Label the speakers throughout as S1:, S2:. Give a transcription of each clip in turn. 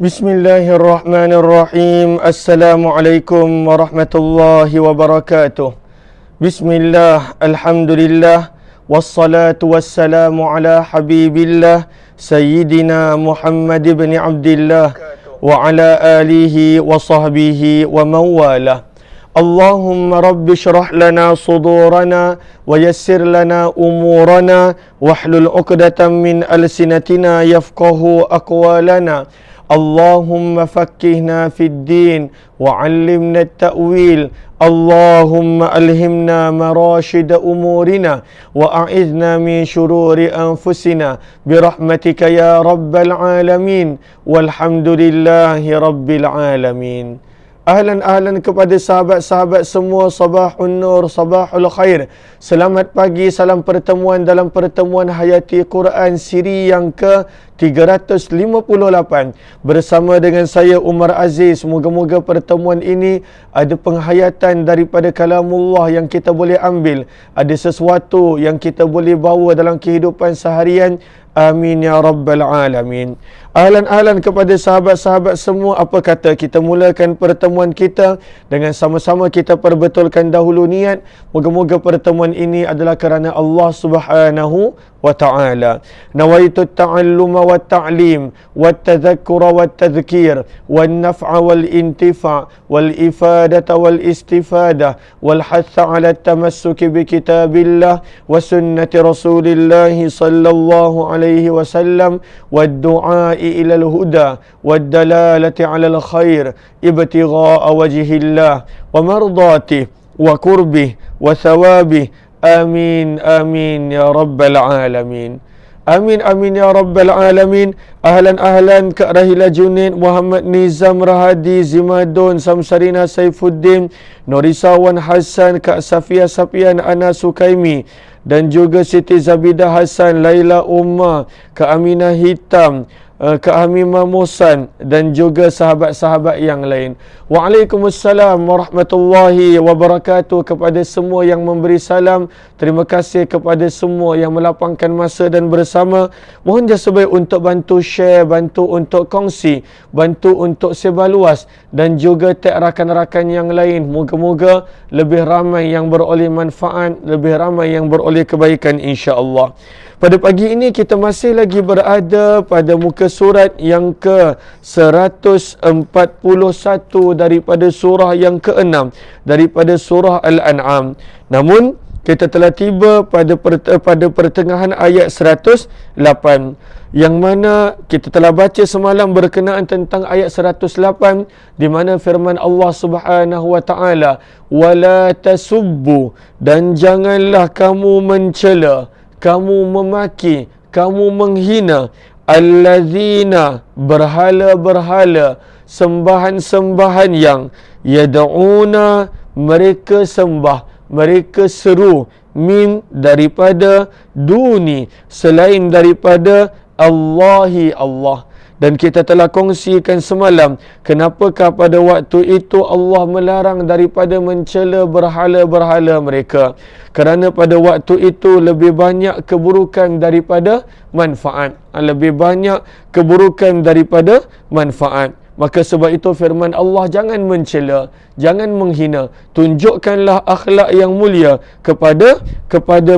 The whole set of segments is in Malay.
S1: Bismillahirrahmanirrahim. Assalamualaikum warahmatullahi wabarakatuh. Bismillah, alhamdulillah, wassalatu wassalamu ala habibillah Sayyidina Muhammad ibn Abdillah wa ala alihi wa sahbihi wa mawalah. Allahumma rabbi syrah lana sudurana wa yassir lana umurana wahlul uqdatan min alsinatina yafqahu aqwalana. Allahumma fakkihna fid din wa 'allimna at-ta'wil. Allahumma alhimna marashid umurina wa a'idhna min shururi anfusina birahmatika ya rabbal alamin. Walhamdulillahi rabbil alamin. Ahlan kepada sahabat-sahabat semua, sabahun nur, sabahul khair. Selamat pagi, salam pertemuan dalam pertemuan Hayati Quran siri yang ke-358 bersama dengan saya Umar Aziz. Moga-moga pertemuan ini ada penghayatan daripada kalamullah yang kita boleh ambil, ada sesuatu yang kita boleh bawa dalam kehidupan seharian. Amin ya rabbal alamin. Ahlan kepada sahabat-sahabat semua. Apa kata kita mulakan pertemuan kita dengan sama-sama kita perbetulkan dahulu niat. Moga-moga pertemuan ini adalah kerana Allah Subhanahu wa ta'ala. Nawaitu ta'alluma wa ta'lim wa tadhakkura wa tadhkir wa naf'a wal intifa' wal ifadata wal istifada wal hatha ala tamassuki bi kitabillah wa sunnati rasulillah sallallahu alaihi wasallam wa du'a'i ila al-huda wa dalalati ala al-khair ibtigha'a wajhillah wa mardati wa qurbih wa thawabih. Amin amin ya rabbal alamin. Amin amin ya rabbal alamin. Ahlan Kak Rahila Junid, Muhammad Nizam Rahadi, Zimadun, Samsarina Saifuddin, Norisawan Hassan, Kak Safia Sapian, Ana Sukaimi, dan juga Siti Zabidah Hassan, Laila Umar, Kak Aminah Hitam, Kak Hamimah Musan, dan juga sahabat-sahabat yang lain. Waalaikumsalam warahmatullahi wabarakatuh kepada semua yang memberi salam. Terima kasih kepada semua yang melapangkan masa dan bersama. Mohon jasa baik untuk bantu share, bantu untuk kongsi, bantu untuk sebar luas, dan juga tag rakan-rakan yang lain. Moga-moga lebih ramai yang beroleh manfaat, lebih ramai yang beroleh kebaikan, insya-Allah. Pada pagi ini kita masih lagi berada pada muka surat yang ke-141 daripada surah yang ke-6 daripada surah Al-An'am. Namun kita telah tiba pada pertengahan ayat 108, yang mana kita telah baca semalam berkenaan tentang ayat 108, di mana firman Allah Subhanahu wa taala, wala tasubbu, dan janganlah kamu mencela, kamu memaki, kamu menghina allazina, berhala-berhala, sembahan-sembahan yang yad'una, mereka sembah, mereka seru, min, daripada duni, selain daripada Allahi, Allah. Dan kita telah kongsikan semalam kenapakah pada waktu itu Allah melarang daripada mencela berhala-berhala mereka. Kerana pada waktu itu lebih banyak keburukan daripada manfaat. Lebih banyak keburukan daripada manfaat. Maka sebab itu firman Allah, jangan mencela, jangan menghina, tunjukkanlah akhlak yang mulia kepada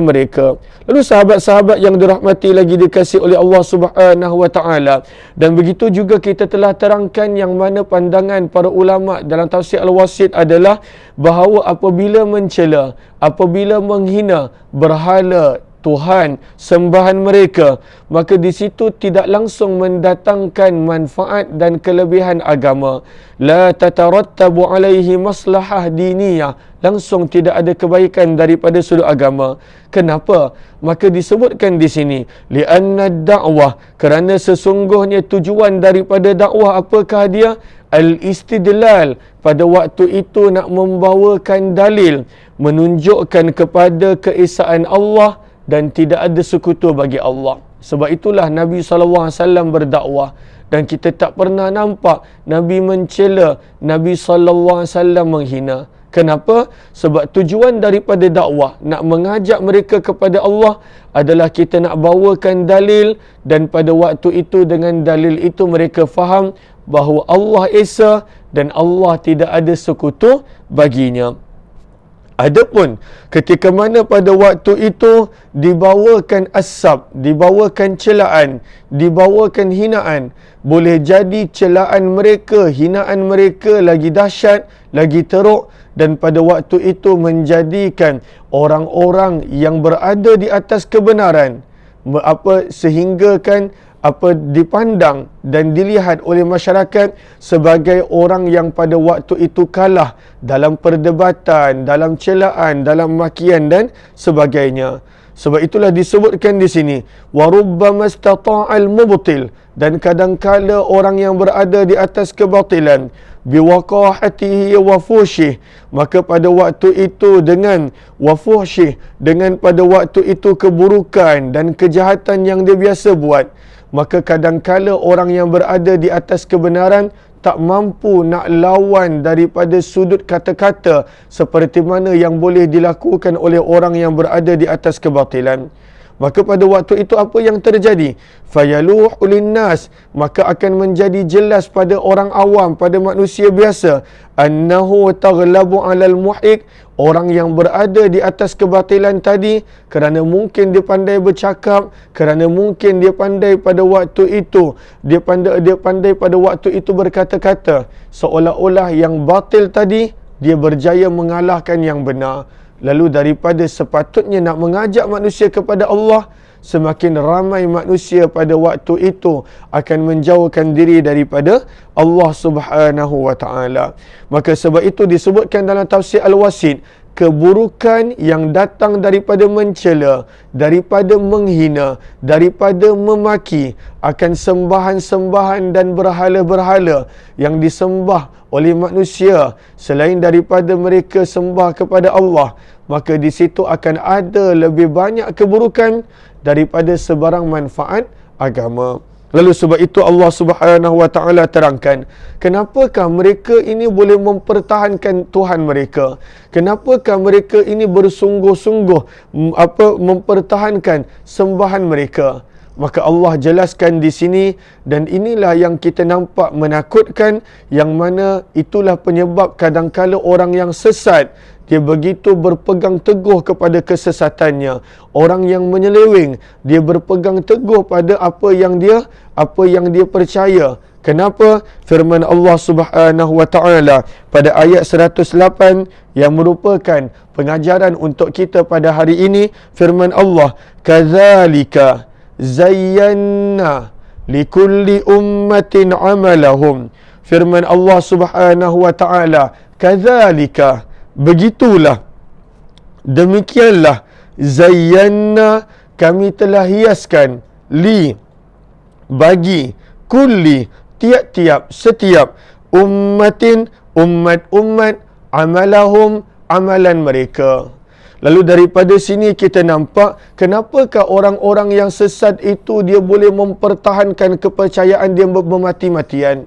S1: mereka. Lalu sahabat-sahabat yang dirahmati lagi dikasihi oleh Allah Subhanahu wa taala, dan begitu juga kita telah terangkan yang mana pandangan para ulama dalam tafsir Al-Wasit adalah bahawa apabila mencela, apabila menghina berhala, Tuhan, sembahan mereka, maka di situ tidak langsung mendatangkan manfaat dan kelebihan agama. La tatarattabu alaihi maslahah diniyah, langsung tidak ada kebaikan daripada sudut agama. Kenapa? Maka disebutkan di sini, li'anna da'wah, kerana sesungguhnya tujuan daripada dakwah apakah dia? Al-istidlal, pada waktu itu nak membawakan dalil, menunjukkan kepada keesaan Allah dan tidak ada sekutu bagi Allah. Sebab itulah Nabi SAW berdakwah, dan kita tak pernah nampak Nabi mencela, Nabi SAW menghina. Kenapa? Sebab tujuan daripada dakwah nak mengajak mereka kepada Allah adalah kita nak bawakan dalil, dan pada waktu itu dengan dalil itu mereka faham bahawa Allah Esa dan Allah tidak ada sekutu baginya. Adapun ketika mana pada waktu itu dibawakan asab, dibawakan celaan, dibawakan hinaan, boleh jadi celaan mereka, hinaan mereka lagi dahsyat, lagi teruk, dan pada waktu itu menjadikan orang-orang yang berada di atas kebenaran sehinggakan dipandang dan dilihat oleh masyarakat sebagai orang yang pada waktu itu kalah dalam perdebatan, dalam celaan, dalam makian dan sebagainya. Sebab itulah disebutkan di sini, wa rubbama istata'al mubtil, dan kadangkala orang yang berada di atas kebatilan, biwaqahatihi wa fushih, maka pada waktu itu dengan wa fushih, dengan pada waktu itu keburukan dan kejahatan yang dia biasa buat, maka kadangkala orang yang berada di atas kebenaran tak mampu nak lawan daripada sudut kata-kata seperti mana yang boleh dilakukan oleh orang yang berada di atas kebatilan. Maka pada waktu itu apa yang terjadi? Fayaluhu linnas, maka akan menjadi jelas pada orang awam, pada manusia biasa, annahu taghlabu 'alal muhiq, orang yang berada di atas kebatilan tadi kerana mungkin dia pandai bercakap, kerana mungkin dia pandai pada waktu itu, dia pandai pada waktu itu berkata-kata, seolah-olah yang batil tadi dia berjaya mengalahkan yang benar. Lalu daripada sepatutnya nak mengajak manusia kepada Allah, semakin ramai manusia pada waktu itu akan menjauhkan diri daripada Allah Subhanahu wa taala. Maka sebab itu disebutkan dalam tafsir Al-Wasit, keburukan yang datang daripada mencela, daripada menghina, daripada memaki akan sembahan-sembahan dan berhala-berhala yang disembah oleh manusia selain daripada mereka sembah kepada Allah, maka di situ akan ada lebih banyak keburukan daripada sebarang manfaat agama. Lalu sebab itu Allah Subhanahu wa taala terangkan, kenapakah mereka ini boleh mempertahankan Tuhan mereka? Kenapakah mereka ini bersungguh-sungguh mempertahankan sembahan mereka? Maka Allah jelaskan di sini, dan inilah yang kita nampak menakutkan, yang mana itulah penyebab kadangkala orang yang sesat dia begitu berpegang teguh kepada kesesatannya. Orang yang menyeleweng dia berpegang teguh pada apa yang dia percaya. Kenapa? Firman Allah Subhanahu wa taala pada ayat 108 yang merupakan pengajaran untuk kita pada hari ini. Firman Allah, kadzalika zayyanna likulli ummatin amalahum. Firman Allah Subhanahu wa taala, kadzalika, begitulah, demikianlah, zayyanna, kami telah hiaskan, bagi, kulli, tiap-tiap, setiap, ummatin, umat-umat, amalahum, amalan mereka. Lalu daripada sini kita nampak kenapakah orang-orang yang sesat itu dia boleh mempertahankan kepercayaan dia bermati-matian.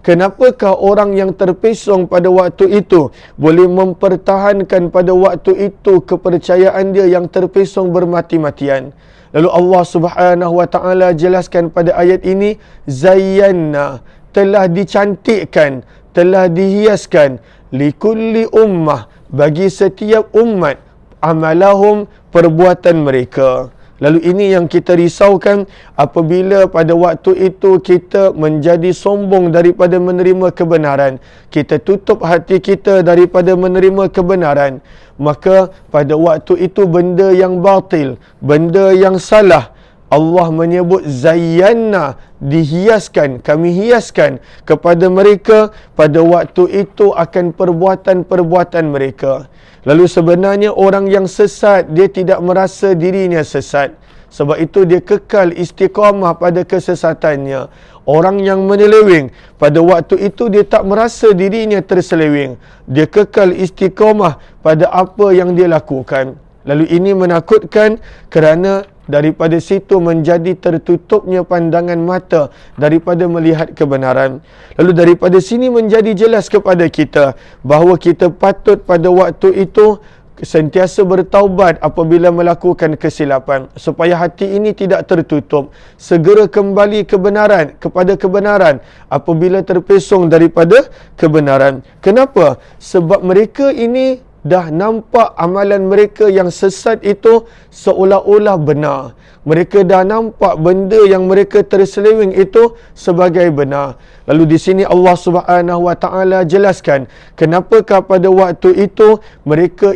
S1: Kenapakah orang yang terpesong pada waktu itu boleh mempertahankan pada waktu itu kepercayaan dia yang terpesong bermati-matian. Lalu Allah Subhanahu wa taala jelaskan pada ayat ini, zayyanna, telah dicantikkan, telah dihiaskan, likulli ummah, bagi setiap umat, amalahum, perbuatan mereka. Lalu ini yang kita risaukan apabila pada waktu itu kita menjadi sombong daripada menerima kebenaran. Kita tutup hati kita daripada menerima kebenaran. Maka pada waktu itu benda yang batil, benda yang salah, Allah menyebut zayyanna, dihiaskan, kami hiaskan kepada mereka pada waktu itu akan perbuatan-perbuatan mereka. Lalu sebenarnya orang yang sesat, dia tidak merasa dirinya sesat. Sebab itu dia kekal istiqamah pada kesesatannya. Orang yang menyeleweng, pada waktu itu dia tak merasa dirinya terseleweng. Dia kekal istiqamah pada apa yang dia lakukan. Lalu ini menakutkan kerana daripada situ menjadi tertutupnya pandangan mata daripada melihat kebenaran. Lalu daripada sini menjadi jelas kepada kita bahawa kita patut pada waktu itu sentiasa bertaubat apabila melakukan kesilapan, supaya hati ini tidak tertutup, segera kembali kepada kebenaran apabila terpesong daripada kebenaran. Kenapa? Sebab mereka ini dah nampak amalan mereka yang sesat itu seolah-olah benar. Mereka dah nampak benda yang mereka terseleweng itu sebagai benar. Lalu di sini Allah Subhanahu Wa Taala jelaskan kenapakah pada waktu itu mereka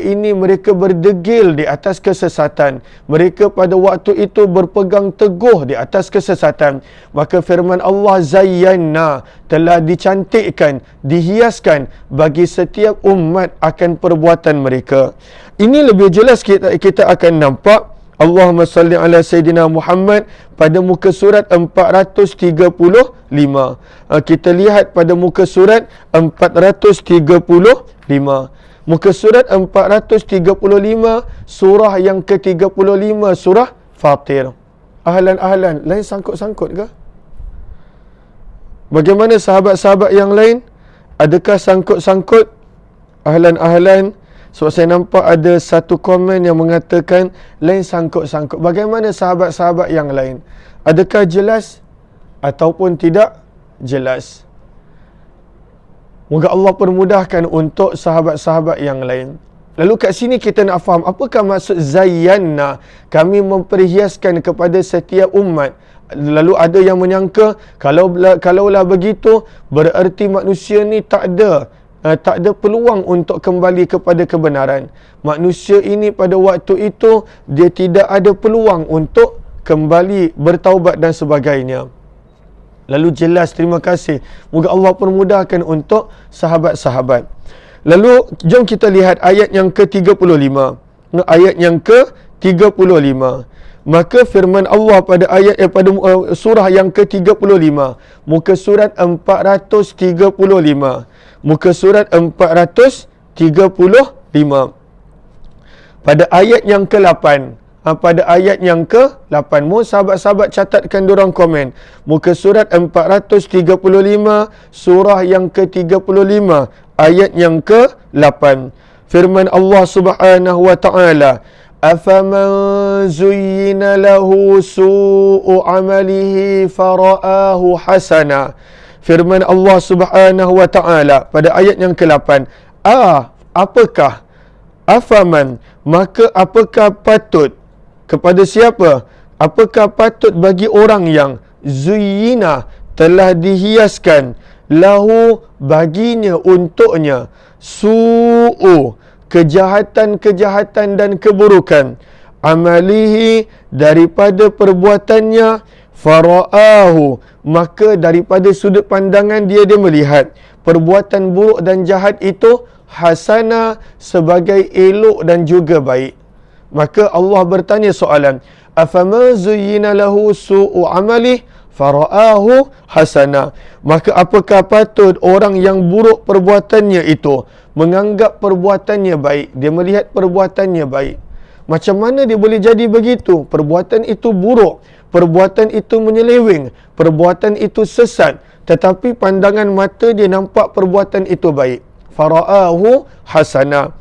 S1: berdegil di atas kesesatan. Mereka pada waktu itu berpegang teguh di atas kesesatan. Maka firman Allah, zayyana, telah dicantikkan, dihiaskan bagi setiap umat akan perbuatan mereka. Ini lebih jelas kita akan nampak. Allahumma salli ala Sayyidina Muhammad pada muka surat 435. Kita lihat pada muka surat 435. Muka surat 435, surah yang ke-35, surah Fatir. Ahlan, lain sangkut-sangkut ke? Bagaimana sahabat-sahabat yang lain? Adakah sangkut-sangkut? Ahlan. Sebab saya nampak ada satu komen yang mengatakan lain sangkut-sangkut. Bagaimana sahabat-sahabat yang lain? Adakah jelas ataupun tidak jelas? Moga Allah permudahkan untuk sahabat-sahabat yang lain. Lalu kat sini kita nak faham apakah maksud zayyana, kami memperhiaskan kepada setiap umat. Lalu ada yang menyangka kalaulah begitu bererti manusia ni tak ada peluang untuk kembali kepada kebenaran. Manusia ini pada waktu itu dia tidak ada peluang untuk kembali bertaubat dan sebagainya. Lalu jelas, terima kasih. Moga Allah permudahkan untuk sahabat-sahabat. Lalu jom kita lihat ayat yang ke-35. Ayat yang ke-35. Maka firman Allah pada surah yang ke-35, muka surat 435. Muka surat 435. Pada ayat yang ke-8. Pada ayat yang ke-8. Mohon sahabat-sahabat catatkan dorang komen. Muka surat 435, surah yang ke-35, ayat yang ke-8. Firman Allah Subhanahu Wa Taala, afaman zuyyina lahu su'u amalihi fara'ahu hasana. Firman Allah Subhanahu Wa Taala pada ayat yang ke-8, apakah afaman, maka apakah patut kepada siapa? Apakah patut bagi orang yang zuyyina, telah dihiaskan, lahu, baginya, untuknya, su'u, kejahatan-kejahatan dan keburukan, amalihi, daripada perbuatannya, fara'ahu, maka daripada sudut pandangan dia melihat perbuatan buruk dan jahat itu hasana, sebagai elok dan juga baik. Maka Allah bertanya soalan, afama zuyyina lahu su'u amalih fara'ahu hasana, maka apakah patut orang yang buruk perbuatannya itu menganggap perbuatannya baik, dia melihat perbuatannya baik. Macam mana dia boleh jadi begitu? Perbuatan itu buruk, perbuatan itu menyeleweng, perbuatan itu sesat, tetapi pandangan mata dia nampak perbuatan itu baik. Fara'ahu hasana.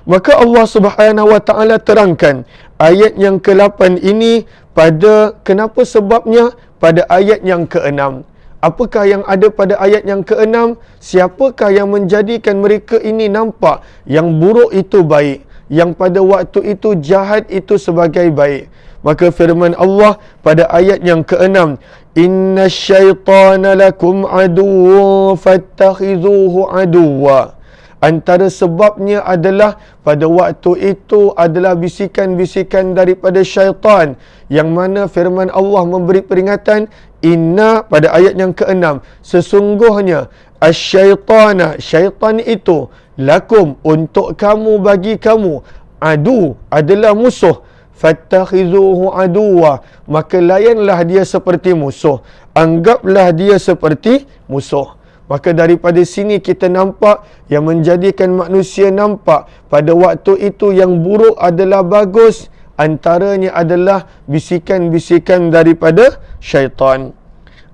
S1: Maka Allah Subhanahu Wa Taala terangkan ayat yang ke-8 ini pada kenapa sebabnya pada ayat yang ke-6. Apakah yang ada pada ayat yang ke-6? Siapakah yang menjadikan mereka ini nampak yang buruk itu baik, yang pada waktu itu jahat itu sebagai baik? Maka firman Allah pada ayat yang ke-6, inna syaitana lakum aduwwun fattakhidhuhu aduwwa. Antara sebabnya adalah pada waktu itu adalah bisikan-bisikan daripada syaitan, yang mana firman Allah memberi peringatan, inna, pada ayat yang ke-6, sesungguhnya asyaitana, syaitan itu, lakum, untuk kamu, bagi kamu, adu, adalah musuh, fattakhizuhu aduwa, maka layanlah dia seperti musuh, anggaplah dia seperti musuh. Maka daripada sini kita nampak yang menjadikan manusia nampak pada waktu itu yang buruk adalah bagus, antaranya adalah bisikan-bisikan daripada syaitan.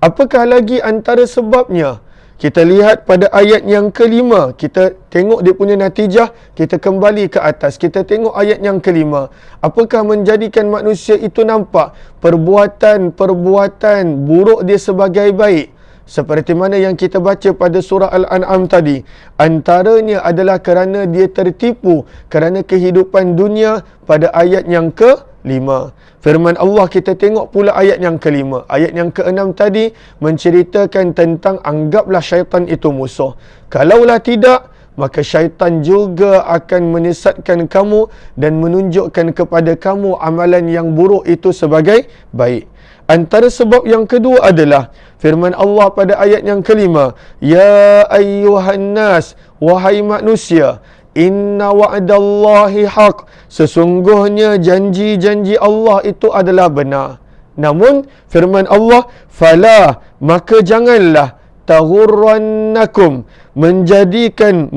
S1: Apakah lagi antara sebabnya? Kita lihat pada ayat yang kelima. Kita tengok dia punya natijah. Kita kembali ke atas. Kita tengok ayat yang kelima. Apakah menjadikan manusia itu nampak perbuatan-perbuatan buruk dia sebagai baik? Seperti mana yang kita baca pada surah Al-An'am tadi. Antaranya adalah kerana dia tertipu kerana kehidupan dunia pada ayat yang kelima. Firman Allah, kita tengok pula ayat yang kelima. Ayat yang keenam tadi menceritakan tentang anggaplah syaitan itu musuh. Kalaulah tidak, maka syaitan juga akan menyesatkan kamu dan menunjukkan kepada kamu amalan yang buruk itu sebagai baik. Antara sebab yang kedua adalah firman Allah pada ayat yang kelima, Ya ayyuhan nas, wahai manusia, Inna wa'dallahi haq. Sesungguhnya janji-janji Allah itu adalah benar. Namun firman Allah, Fala, maka janganlah taghurrannakum, menjadikan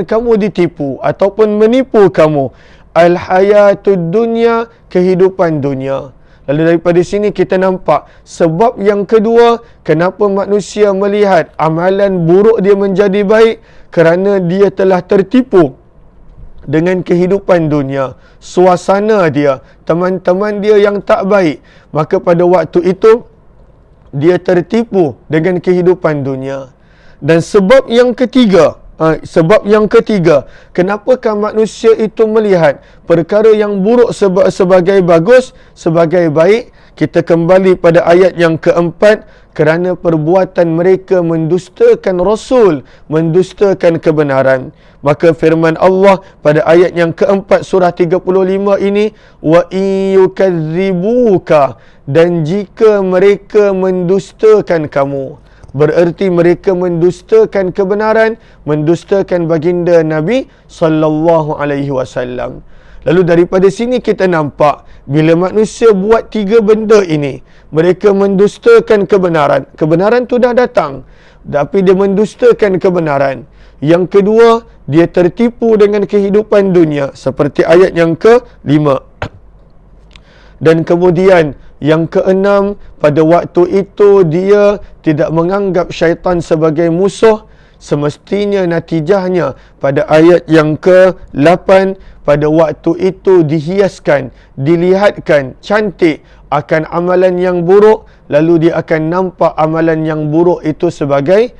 S1: kamu ditipu ataupun menipu kamu al-hayatud dunya, kehidupan dunia. Lalu daripada sini kita nampak sebab yang kedua kenapa manusia melihat amalan buruk dia menjadi baik, kerana dia telah tertipu dengan kehidupan dunia, suasana dia, teman-teman dia yang tak baik. Maka pada waktu itu dia tertipu dengan kehidupan dunia. Dan sebab yang ketiga, kenapakah manusia itu melihat perkara yang buruk sebagai bagus, sebagai baik? Kita kembali pada ayat yang keempat, kerana perbuatan mereka mendustakan Rasul, mendustakan kebenaran. Maka firman Allah pada ayat yang keempat surah 35 ini, wa iyukadzibuka, dan jika mereka mendustakan kamu, bererti mereka mendustakan kebenaran, mendustakan baginda Nabi sallallahu alaihi wasallam. Lalu daripada sini kita nampak bila manusia buat tiga benda ini, mereka mendustakan kebenaran. Kebenaran tu dah datang, tapi dia mendustakan kebenaran. Yang kedua, dia tertipu dengan kehidupan dunia seperti ayat yang ke-5. Dan kemudian yang keenam, pada waktu itu dia tidak menganggap syaitan sebagai musuh. Semestinya natijahnya pada ayat yang ke-8, pada waktu itu dihiaskan, dilihatkan cantik akan amalan yang buruk, lalu dia akan nampak amalan yang buruk itu sebagai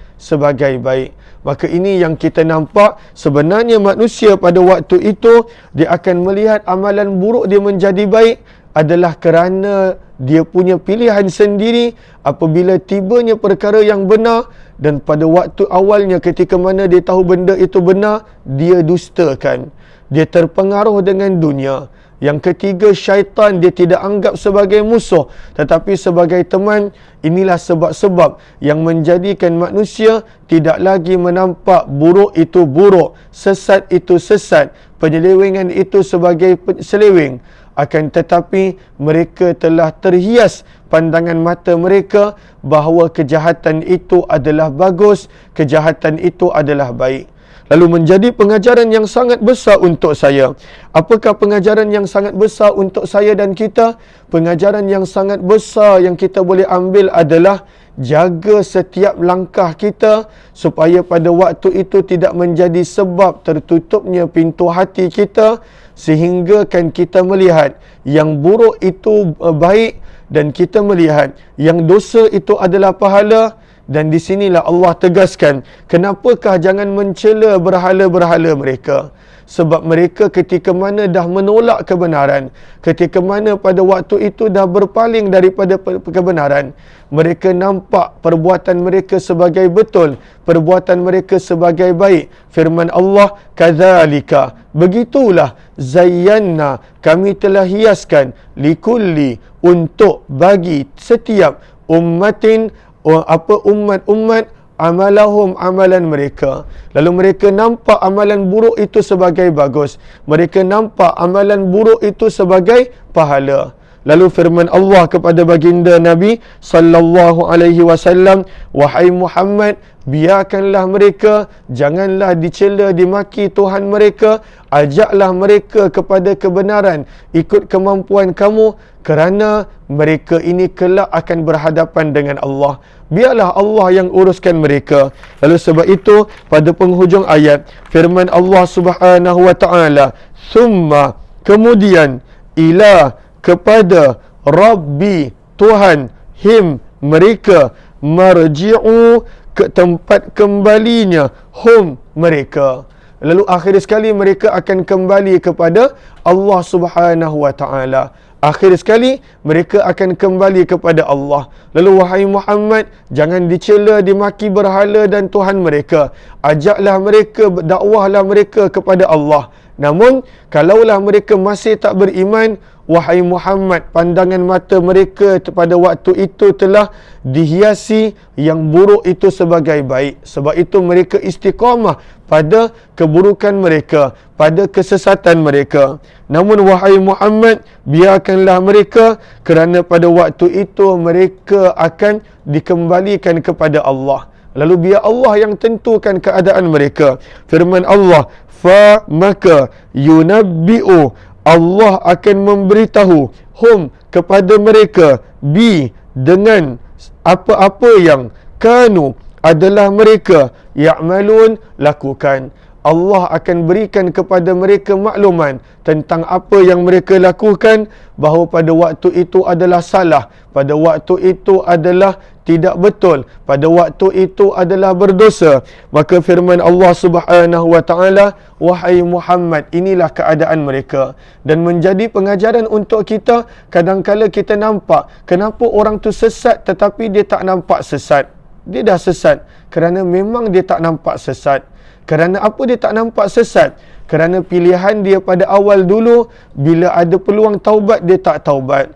S1: baik. Maka ini yang kita nampak, sebenarnya manusia pada waktu itu dia akan melihat amalan buruk dia menjadi baik adalah kerana dia punya pilihan sendiri. Apabila tibanya perkara yang benar, dan pada waktu awalnya ketika mana dia tahu benda itu benar, dia dustakan, dia terpengaruh dengan dunia. Yang ketiga, syaitan dia tidak anggap sebagai musuh tetapi sebagai teman. Inilah sebab-sebab yang menjadikan manusia tidak lagi menampak buruk itu buruk, sesat itu sesat, penyelewengan itu sebagai seleweng. Akan tetapi mereka telah terhias pandangan mata mereka bahawa kejahatan itu adalah bagus, kejahatan itu adalah baik. Lalu menjadi pengajaran yang sangat besar untuk saya. Apakah pengajaran yang sangat besar untuk saya dan kita? Pengajaran yang sangat besar yang kita boleh ambil adalah jaga setiap langkah kita supaya pada waktu itu tidak menjadi sebab tertutupnya pintu hati kita, sehingga kan kita melihat yang buruk itu baik dan kita melihat yang dosa itu adalah pahala. Dan di sinilah Allah tegaskan, kenapakah jangan mencela berhala-berhala mereka? Sebab mereka ketika mana dah menolak kebenaran, ketika mana pada waktu itu dah berpaling daripada kebenaran, mereka nampak perbuatan mereka sebagai betul, perbuatan mereka sebagai baik. Firman Allah, kadzalika, begitulah, zayyanna, kami telah hiaskan, likulli, untuk bagi setiap ummatin, umat-umat, amalahum, amalan mereka. Lalu mereka nampak amalan buruk itu sebagai bagus, mereka nampak amalan buruk itu sebagai pahala. Lalu firman Allah kepada baginda Nabi sallallahu alaihi wasallam, wahai Muhammad, biarkanlah mereka, janganlah dicela dimaki Tuhan mereka, ajaklah mereka kepada kebenaran ikut kemampuan kamu, kerana mereka ini kelak akan berhadapan dengan Allah. Biarlah Allah yang uruskan mereka. Lalu sebab itu pada penghujung ayat firman Allah Subhanahu wa taala, summa, kemudian, ila, kepada, Rabbi, Tuhan, him, mereka, marji'u, ke tempat kembalinya, hum, mereka. Lalu akhir sekali mereka akan kembali kepada Allah Subhanahu wa taala. Akhir sekali mereka akan kembali kepada Allah. Lalu wahai Muhammad, jangan dicela, dimaki berhala dan Tuhan mereka. Ajaklah mereka, dakwahlah mereka kepada Allah. Namun kalaulah mereka masih tak beriman, wahai Muhammad, pandangan mata mereka pada waktu itu telah dihiasi yang buruk itu sebagai baik. Sebab itu mereka istiqamah pada keburukan mereka, pada kesesatan mereka. Namun wahai Muhammad, biarkanlah mereka, kerana pada waktu itu mereka akan dikembalikan kepada Allah. Lalu biar Allah yang tentukan keadaan mereka. Firman Allah, fa maka yunabbi'u, Allah akan memberitahu, hum, kepada mereka, bi, dengan apa-apa yang kanu, adalah mereka, ya'malun, lakukan. Allah akan berikan kepada mereka makluman tentang apa yang mereka lakukan, bahawa pada waktu itu adalah salah, pada waktu itu adalah tidak betul, pada waktu itu adalah berdosa. Maka firman Allah Subhanahu wa taala, wahai Muhammad, inilah keadaan mereka. Dan menjadi pengajaran untuk kita, kadang-kala kita nampak kenapa orang tu sesat tetapi dia tak nampak sesat. Dia dah sesat kerana memang dia tak nampak sesat. Kerana apa dia tak nampak sesat? Kerana pilihan dia pada awal dulu, bila ada peluang taubat, dia tak taubat.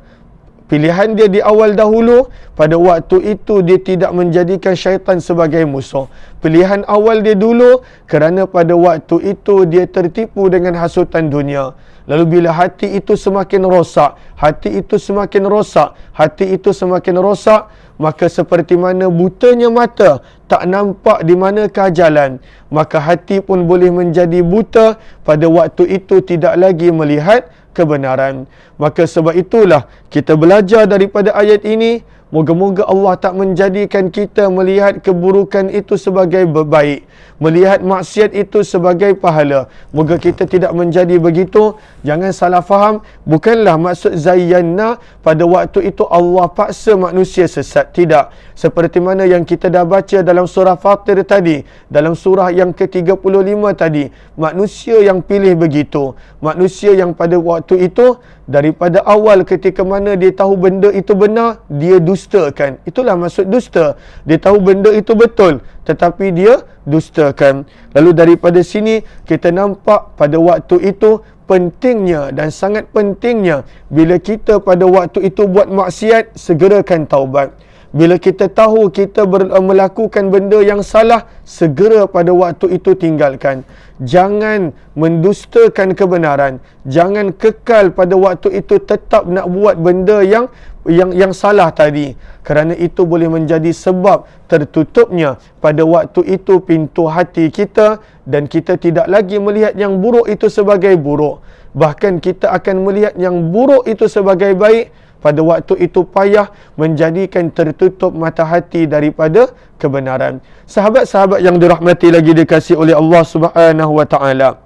S1: Pilihan dia di awal dahulu, pada waktu itu dia tidak menjadikan syaitan sebagai musuh. Pilihan awal dia dulu, kerana pada waktu itu dia tertipu dengan hasutan dunia. Lalu bila hati itu semakin rosak, hati itu semakin rosak, hati itu semakin rosak, maka seperti mana butanya mata, tak nampak di manakah jalan, maka hati pun boleh menjadi buta, pada waktu itu tidak lagi melihat kebenaran. Maka sebab itulah kita belajar daripada ayat ini, moga-moga Allah tak menjadikan kita melihat keburukan itu sebagai baik, melihat maksiat itu sebagai pahala. Moga kita tidak menjadi begitu. Jangan salah faham, bukanlah maksud zayyanna pada waktu itu Allah paksa manusia sesat. Tidak. Seperti mana yang kita dah baca dalam surah Fatir tadi, dalam surah yang ke-35 tadi, manusia yang pilih begitu. Manusia yang pada waktu itu, daripada awal ketika mana dia tahu benda itu benar, dia dustakan. Itulah maksud dusta. Dia tahu benda itu betul, tetapi dia dustakan. Lalu daripada sini kita nampak pada waktu itu pentingnya dan sangat pentingnya bila kita pada waktu itu buat maksiat, segerakan taubat. Bila kita tahu kita melakukan benda yang salah, segera pada waktu itu tinggalkan. Jangan mendustakan kebenaran. Jangan kekal pada waktu itu tetap nak buat benda yang salah tadi. Kerana itu boleh menjadi sebab tertutupnya pada waktu itu pintu hati kita, dan kita tidak lagi melihat yang buruk itu sebagai buruk. Bahkan kita akan melihat yang buruk itu sebagai baik. Pada waktu itu payah menjadikan tertutup mata hati daripada kebenaran. Sahabat-sahabat yang dirahmati lagi dikasihi oleh Allah Subhanahu wa taala.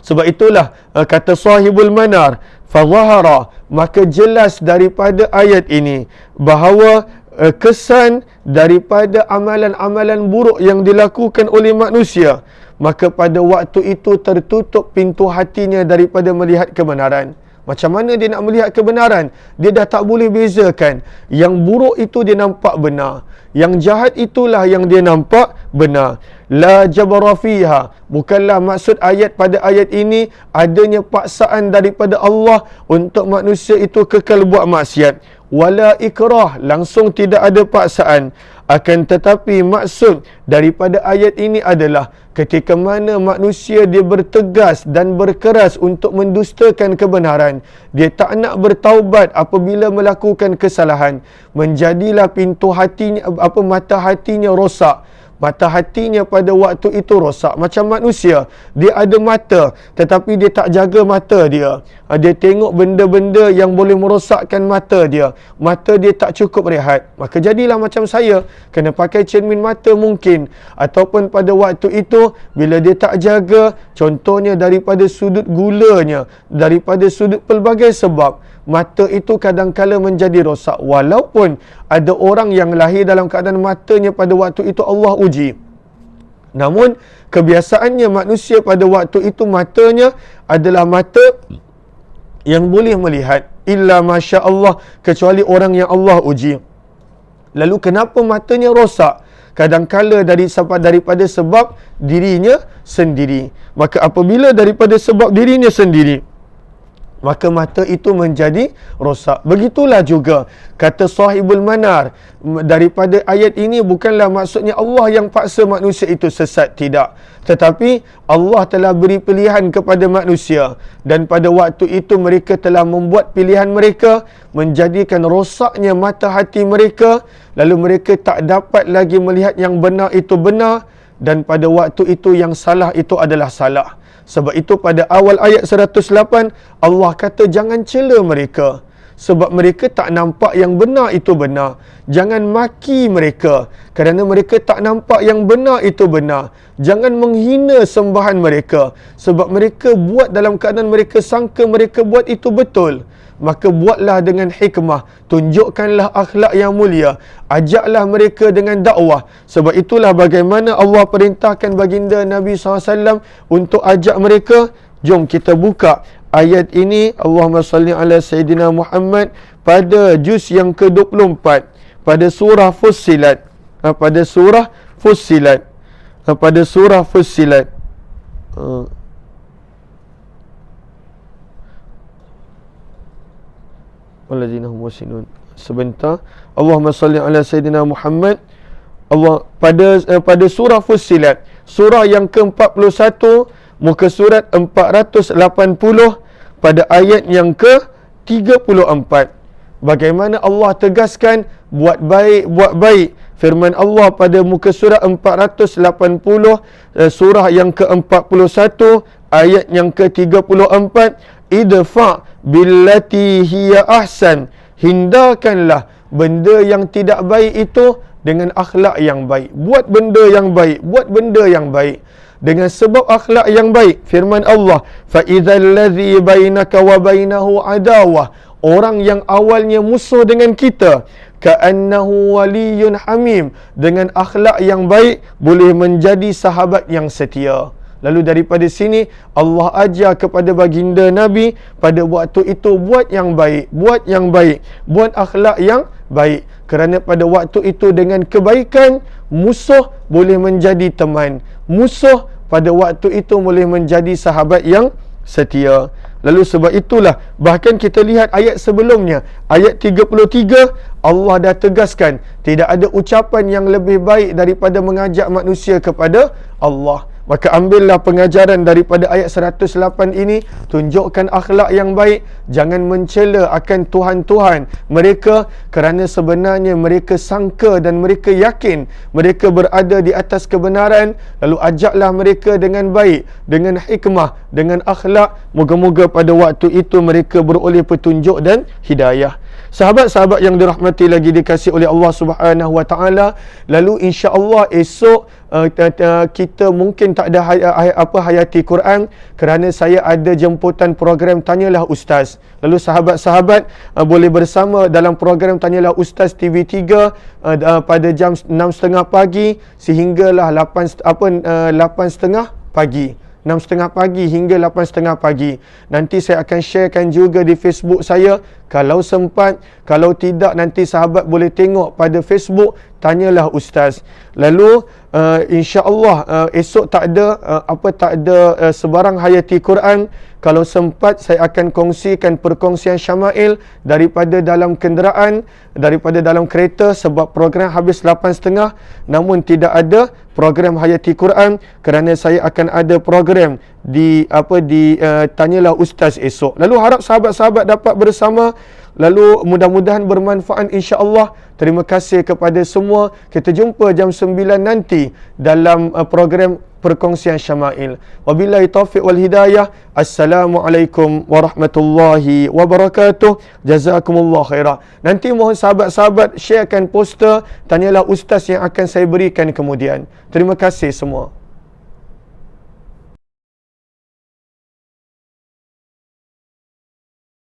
S1: Sebab itulah kata sahibul manar, fadhahara, maka jelas daripada ayat ini bahawa kesan daripada amalan-amalan buruk yang dilakukan oleh manusia, maka pada waktu itu tertutup pintu hatinya daripada melihat kebenaran. Macam mana dia nak melihat kebenaran? Dia dah tak boleh bezakan. Yang buruk itu dia nampak benar, yang jahat itulah yang dia nampak benar. La jabara fiha, bukanlah maksud ayat pada ayat ini adanya paksaan daripada Allah untuk manusia itu kekal buat maksiat. Wala ikrah, langsung tidak ada paksaan. Akan tetapi maksud daripada ayat ini adalah ketika mana manusia dia bertegas dan berkeras untuk mendustakan kebenaran, dia tak nak bertaubat apabila melakukan kesalahan, menjadilah pintu hatinya, mata hatinya rosak. Mata hatinya pada waktu itu rosak. Macam manusia, dia ada mata tetapi dia tak jaga mata dia. Dia tengok benda-benda yang boleh merosakkan mata dia. Mata dia tak cukup rehat. Maka jadilah macam saya, kena pakai cermin mata mungkin. Ataupun pada waktu itu, bila dia tak jaga, contohnya daripada sudut gulanya, daripada sudut pelbagai sebab, mata itu kadang-kala menjadi rosak. Walaupun ada orang yang lahir dalam keadaan matanya pada waktu itu Allah uji, namun kebiasaannya manusia pada waktu itu matanya adalah mata yang boleh melihat, illa masya Allah, kecuali orang yang Allah uji. Lalu kenapa matanya rosak? Kadang-kala daripada sebab dirinya sendiri. Maka apabila daripada sebab dirinya sendiri, maka mata itu menjadi rosak. Begitulah juga kata Sahibul Manar, daripada ayat ini bukanlah maksudnya Allah yang paksa manusia itu sesat, tidak. Tetapi Allah telah beri pilihan kepada manusia, dan pada waktu itu mereka telah membuat pilihan mereka, menjadikan rosaknya mata hati mereka, lalu mereka tak dapat lagi melihat yang benar itu benar, dan pada waktu itu yang salah itu adalah salah. Sebab itu pada awal ayat 108 Allah kata jangan cela mereka, sebab mereka tak nampak yang benar itu benar. Jangan maki mereka kerana mereka tak nampak yang benar itu benar. Jangan menghina sembahan mereka, sebab mereka buat dalam keadaan mereka sangka mereka buat itu betul. Maka buatlah dengan hikmah, tunjukkanlah akhlak yang mulia, ajaklah mereka dengan dakwah. Sebab itulah bagaimana Allah perintahkan baginda Nabi SAW untuk ajak mereka. Jom kita buka ayat ini, Allahumma salli ala Sayyidina Muhammad, pada juz yang ke-24, pada surah Fussilat. Pada surah Fussilat. Pada surah Fussilat. Wallazina hum muhsinun. Sebentar. Allahumma salli ala Sayyidina Muhammad. Pada surah Fussilat, surah yang ke-41, muka surat 480, pada ayat yang ke-34. Bagaimana Allah tegaskan buat baik, buat baik. Firman Allah pada muka surat 480, surah yang ke-41, ayat yang ke-34, idfa billati hiya ahsan, hindarkanlah benda yang tidak baik itu dengan akhlak yang baik. Buat benda yang baik, buat benda yang baik dengan sebab akhlak yang baik. Firman Allah, fa idzal ladzi bainaka wa bainahu adawah, orang yang awalnya musuh dengan kita, ka'annahu waliyyun hamim, dengan akhlak yang baik boleh menjadi sahabat yang setia. Lalu daripada sini Allah ajar kepada baginda Nabi pada waktu itu buat yang baik, buat yang baik, buat akhlak yang baik. Kerana pada waktu itu dengan kebaikan, musuh boleh menjadi teman, musuh pada waktu itu boleh menjadi sahabat yang setia. Lalu sebab itulah bahkan kita lihat ayat sebelumnya, ayat 33, Allah dah tegaskan tidak ada ucapan yang lebih baik daripada mengajak manusia kepada Allah. Maka ambillah pengajaran daripada ayat 108 ini, tunjukkan akhlak yang baik, jangan mencela akan Tuhan-Tuhan mereka, kerana sebenarnya mereka sangka dan mereka yakin mereka berada di atas kebenaran. Lalu ajaklah mereka dengan baik, dengan hikmah, dengan akhlak. Moga-moga pada waktu itu mereka beroleh petunjuk dan hidayah. Sahabat-sahabat yang dirahmati lagi dikasihi oleh Allah Subhanahu Wa Taala, lalu insya-Allah esok kita mungkin tak ada hayati Quran kerana saya ada jemputan program Tanyalah Ustaz. Lalu sahabat-sahabat boleh bersama dalam program Tanyalah Ustaz TV3 pada jam 6.30 pagi sehinggalah 8.30 pagi. 6.30 pagi hingga 8.30 pagi. Nanti saya akan sharekan juga di Facebook saya kalau sempat. Kalau tidak, nanti sahabat boleh tengok pada Facebook tanyalah ustaz. Lalu insya-Allah esok tak ada sebarang hayati Quran. Kalau sempat saya akan kongsikan perkongsian syama'il daripada dalam kenderaan, daripada dalam kereta, sebab program habis 8.30, namun tidak ada program hayati Quran kerana saya akan ada program di tanyalah ustaz esok. Lalu harap sahabat-sahabat dapat bersama. Lalu mudah-mudahan bermanfaat insya-Allah. Terima kasih kepada semua. Kita jumpa jam 9 nanti dalam program perkongsian syama'il. Wabillahi taufiq wal hidayah. Assalamualaikum warahmatullahi wabarakatuh. Jazakumullah khairah. Nanti mohon sahabat-sahabat sharekan poster tanyalah ustaz yang akan saya berikan kemudian. Terima kasih semua.